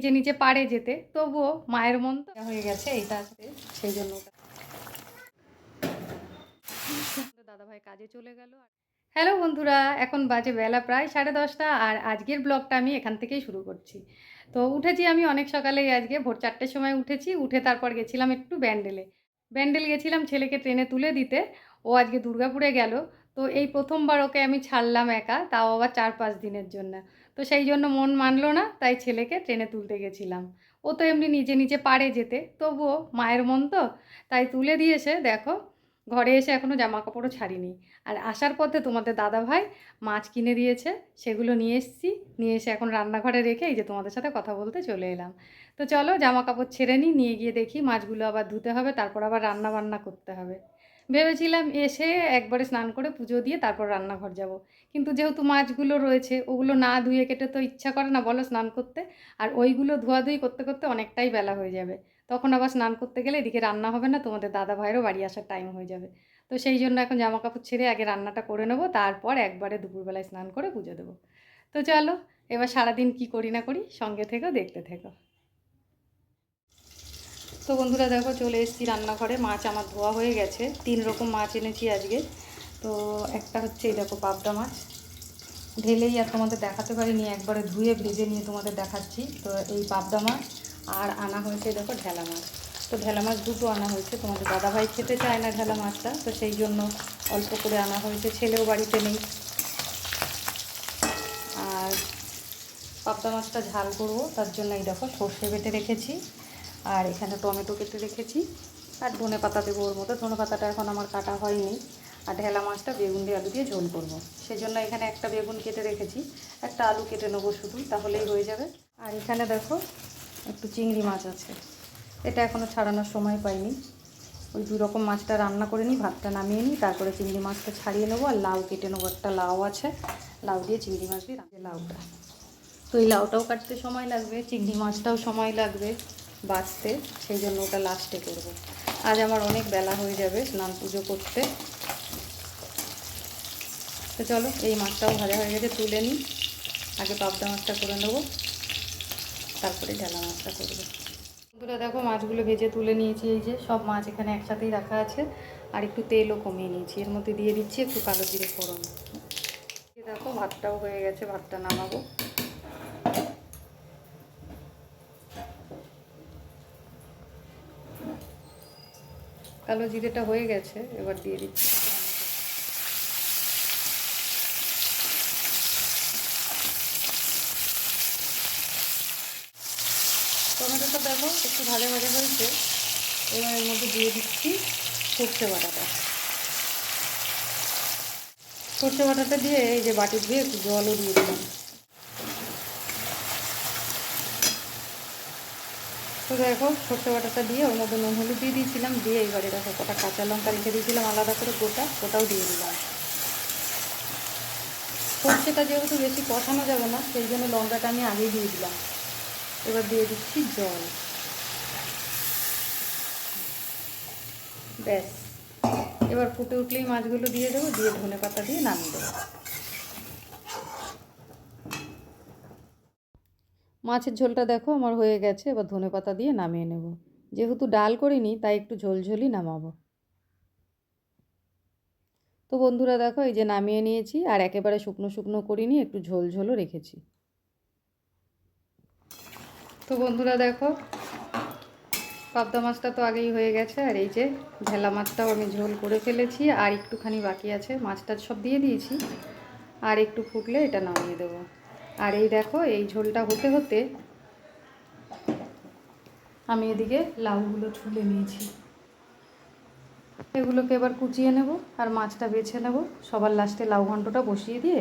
নিজে নিজে পারে যেতে, তবুও মায়ের মন তো হয়ে গেছে এইটা আসতে, সেই জন্য দাদাভাই কাজে চলে গেল। হ্যালো বন্ধুরা, এখন বাজে বেলা প্রায় 10:30 আর আজকের ব্লগটা আমি এখান থেকেই শুরু করছি। তো উঠেছি আমি অনেক সকালেই, আজকে ভোর 4টের সময় উঠেছি। উঠে তারপর গেছিলাম একটু ব্যান্ডেল গেছিলাম ছেলেকে ট্রেনে তুলে দিতে। ও আজকে দুর্গাপুরে গেল। তো এই প্রথমবার ওকে আমি ছাড়লাম একা, তাও আবার 4-5 দিনের জন্য। তো সেই জন্য মন মানলো না, তাই ছেলেকে ট্রেনে তুলতে গেছিলাম। ও তো এমনি নিজে নিজে পারে যেতে, তবুও মায়ের মন তো, তাই তুলে দিয়েছে। দেখো ঘরে এসে এখনও জামা কাপড়ও ছাড়িনি। আর আসার পথে তোমাদের দাদাভাই মাছ কিনে দিয়েছে, সেগুলো নিয়ে এসেছি। নিয়ে এসে এখন রান্নাঘরে রেখে এই যে তোমাদের সাথে কথা বলতে চলে এলাম। তো চলো জামা কাপড় ছেড়ে নিই, নিয়ে গিয়ে দেখি মাছগুলো আবার ধুতে হবে, তারপর আবার রান্না বান্না করতে হবে। ভেবেছিলাম এসে একবারে স্নান করে পুজো দিয়ে তারপর রান্নাঘর যাব, কিন্তু যেহেতু মাছগুলো রয়েছে ওগুলো না ধুয়ে কেটে তো ইচ্ছা করে না বলো স্নান করতে। আর ওইগুলো ধোয়াধুয়ি করতে করতে অনেকটাই বেলা হয়ে যাবে, তখন আবার স্নান করতে গেলে এদিকে রান্না হবে না, তোমাদের দাদা ভাইয়েরও বাড়ি আসার টাইম হয়ে যাবে। তো সেই জন্য এখন জামা কাপড় ছেড়ে আগে রান্নাটা করে নেবো, তারপর একবারে দুপুরবেলায় স্নান করে পুজো দেবো। তো চলো এবার সারাদিন কি করি না করি সঙ্গে থেকো, দেখতে থেকো। তো বন্ধুরা দেখো চলে এসেছি রান্নাঘরে। মাছ আমার ধোয়া হয়ে গেছে, 3 রকম মাছ এনেছি আজকে। তো একটা হচ্ছে এই দেখো পাবদা মাছ, ঢেলেই আর তোমাদের দেখাতে পারিনি, একবারে ধুয়ে ভেজে নিয়ে তোমাদের দেখাচ্ছি। তো এই পাবদা মাছ, আর আনা হয়েছে দেখো ঢেলা মাছ। তো ঢেলা মাছ দুটো আনা হয়েছে, তোমাদের দাদাভাই খেতে চায় না ঢেলা মাছটা, তো সেই জন্য অল্প করে আনা হয়েছে, ছেলেও বাড়িতে নেই। আর পাবদা মাছটা ঝাল করবো, তার জন্য এই দেখো সর্ষে বেটে রেখেছি, আর এখানে টমেটো কেটে রেখেছি, আর ধনে পাতা দেবো ওর মধ্যে। ধনে পাতাটা এখন আমার কাটা হয়নি। আর ঢেলা মাছটা বেগুন দিয়ে আলু দিয়ে ঝোল করবো, সেজন্য এখানে একটা বেগুন কেটে রেখেছি, একটা আলু কেটে নেবো শুধু, তাহলেই হয়ে যাবে। আর এখানে দেখো একটু চিংড়ি মাছ আছে, এটা এখনও ছাড়ানোর সময় পাইনি। ওই 2 রকম মাছটা রান্না করে নিই, ভাতটা নামিয়ে নিই, তারপরে চিংড়ি মাছটা ছাড়িয়ে নেবো। আর লাউ কেটে নেবো, একটা লাউ আছে, লাউ দিয়ে চিংড়ি মাছ দিয়ে লাউটা। তো এই লাউটাও কাটতে সময় লাগবে, চিংড়ি মাছটাও সময় লাগবে বাছতে, সেই জন্য ওটা লাস্টে করব। আজ আমার অনেক বেলা হয়ে যাবে স্নান পুজো করতে। তো চলো এই মাছটাও ভাজা হয়ে গেছে, তুলে নিই। আগে পাবদা মাছটা করে নেবো, তারপরে ঢালা মাছটা করবো। বন্ধুরা দেখো মাছগুলো ভেজে তুলে নিয়েছি, এই যে সব মাছ এখানে একসাথেই রাখা আছে। আর একটু তেলও কমিয়ে নিয়েছি, এর মধ্যে দিয়ে দিচ্ছি একটু কালো জিরে ফোড়ন। দেখো ভাতটাও হয়ে গেছে, ভাতটা নামাবো। কালো জিরেটা হয়ে গেছে, এবার দিয়ে দিচ্ছি টমেটোটা। দেখো একটু ভাজা ভাজা হয়েছে, এবার এর মধ্যে দিয়ে দিচ্ছি সর্ষে বাটাটা। সর্ষে বাটাটা দিয়ে এই যে বাটি দিয়ে একটু জলও দিয়ে দিলাম। তো দেখো সর্ষে বাটাটা দিয়ে ওর মধ্যে নুন হলুদ দিয়ে দিয়েছিলাম, দিয়ে এবারে দেখো কটা কাঁচা লঙ্কা রেখে দিয়েছিলাম আলাদা করে গোটা, ওটাও দিয়ে দিলাম। সর্ষেটা যেহেতু বেশি কষানো যাবে না, সেই জন্য লঙ্কাটা আমি আগেই দিয়ে দিলাম। এবার দিয়ে দিচ্ছি জল, ব্যাস। এবার ফুটে উঠলেই মাছগুলো দিয়ে দেবো, দিয়ে ধনে পাতা দিয়ে নামিয়ে দেবো। মাছের ঝোলটা দেখো আমার হয়ে গেছে, এবার ধনে পাতা দিয়ে নামিয়ে নেব। যেহেতু ডাল করিনি তাই একটু ঝোলঝোলই নামাবো। তো বন্ধুরা দেখো এই যে নামিয়ে নিয়েছি, আর একেবারে শুকনো শুকনো করিনি, একটু ঝোলঝোলও রেখেছি। তো বন্ধুরা দেখো পাবদা মাছটা তো আগেই হয়ে গেছে, আর এই যে ঢেলা মাছটাও আমি ঝোল করে ফেলেছি, আর একটুখানি বাকি আছে। মাছটা সব দিয়ে দিয়েছি, আর একটু ফুটলে এটা নামিয়ে দেবো। আর এই দেখো এই ঝোলটা হতে হতে আমি এদিকে লাউগুলো ছুলে নিয়েছি, এগুলোকে এবার কুচিয়ে নেব আর মাছটা বেছে নেব। সবার লাস্টে লাউ ঘন্টটা বসিয়ে দিয়ে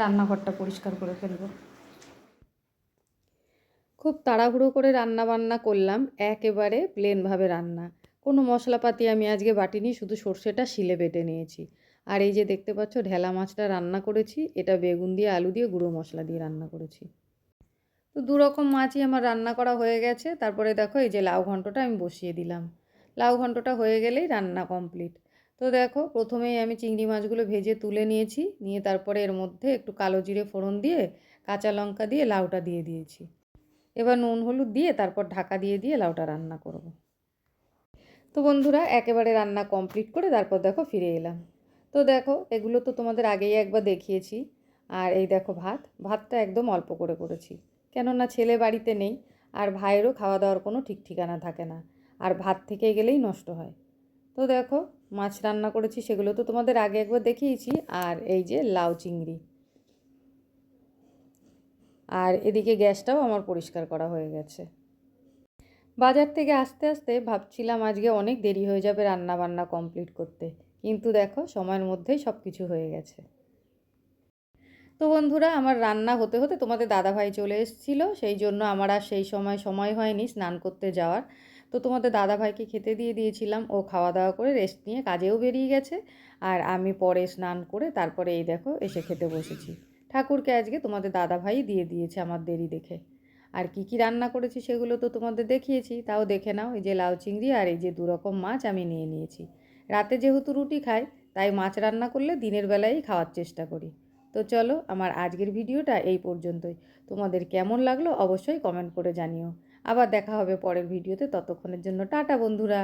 রান্নাঘরটা পরিষ্কার করে ফেলব। খুব তাড়াহুড়ো করে রান্না বান্না করলাম, একেবারে প্লেনভাবে রান্না, কোনো মশলাপাতি আমি আজকে বাটিনি, শুধু সর্ষেটা শিলে বেটে নিয়েছি। আর এই যে দেখতে পাচ্ছ ঢেলা মাছটা রান্না করেছি, এটা বেগুন দিয়ে আলু দিয়ে গুঁড়ো মশলা দিয়ে রান্না করেছি। তো 2 রকম মাছই আমার রান্না করা হয়ে গেছে। তারপরে দেখো এই যে লাউ ঘন্টটা আমি বসিয়ে দিলাম, লাউ ঘন্টটা হয়ে গেলেই রান্না কমপ্লিট। তো দেখো প্রথমেই আমি চিংড়ি মাছগুলো ভেজে তুলে নিয়েছি, নিয়ে তারপরে এর মধ্যে একটু কালো জিরে ফোড়ন দিয়ে কাঁচা লঙ্কা দিয়ে লাউটা দিয়ে দিয়েছি। এবার নুন হলুদ দিয়ে তারপর ঢাকা দিয়ে দিয়ে লাউটা রান্না করব। তো বন্ধুরা একেবারে রান্না কমপ্লিট করে তারপর দেখো ফিরে এলাম। তো দেখো এগুলো তো তোমাদের আগেই একবার দেখিয়েছি। আর এই দেখো ভাতটা একদম অল্প করে করেছি, কেননা ছেলে বাড়িতে নেই আর ভাইয়েরও খাওয়া দাওয়ার কোনো ঠিক ঠিকানা থাকে না, আর ভাত থেকে গেলেই নষ্ট হয়। তো দেখো মাছ রান্না করেছি, সেগুলো তো তোমাদের আগে একবার দেখিয়েছি। আর এই যে লাউ চিংড়ি, আর এদিকে গ্যাসটাও আমার পরিষ্কার করা হয়ে গেছে। বাজার থেকে আসতে আসতে ভাবছিলাম আজকে অনেক দেরি হয়ে যাবে রান্না বান্না কমপ্লিট করতে, কিন্তু দেখো সময়ের মধ্যেই সব কিছু হয়ে গেছে। তো বন্ধুরা আমার রান্না হতে হতে তোমাদের দাদাভাই চলে এসেছিলো, সেই জন্য আমার আর সেই সময় হয়নি স্নান করতে যাওয়ার। তো তোমাদের দাদাভাইকে খেতে দিয়ে দিয়েছিলাম, ও খাওয়া দাওয়া করে রেস্ট নিয়ে কাজেও বেরিয়ে গেছে। আর আমি পরে স্নান করে তারপরে এই দেখো এসে খেতে বসেছি। ঠাকুরকে আজকে তোমাদের দাদাভাই দিয়ে দিয়েছে আমার দেরি দেখে। আর কি কি রান্না করেছি সেগুলো তো তোমাদের দেখিয়েছি, তাও দেখে নাও। এই যে লাউ চিংড়ি আর এই যে 2 রকম মাছ আমি নিয়ে নিয়েছি। রাতে যেহেতু রুটি খাই, তাই মাছ রান্না করলে দিনের বেলায় খাওয়ার চেষ্টা করি। তো চলো আমার আজকের ভিডিওটা এই পর্যন্তই। তোমাদের কেমন লাগলো অবশ্যই কমেন্ট করে জানিও। আবার দেখা হবে পরের ভিডিওতে, ততক্ষণের জন্য টাটা বন্ধুরা।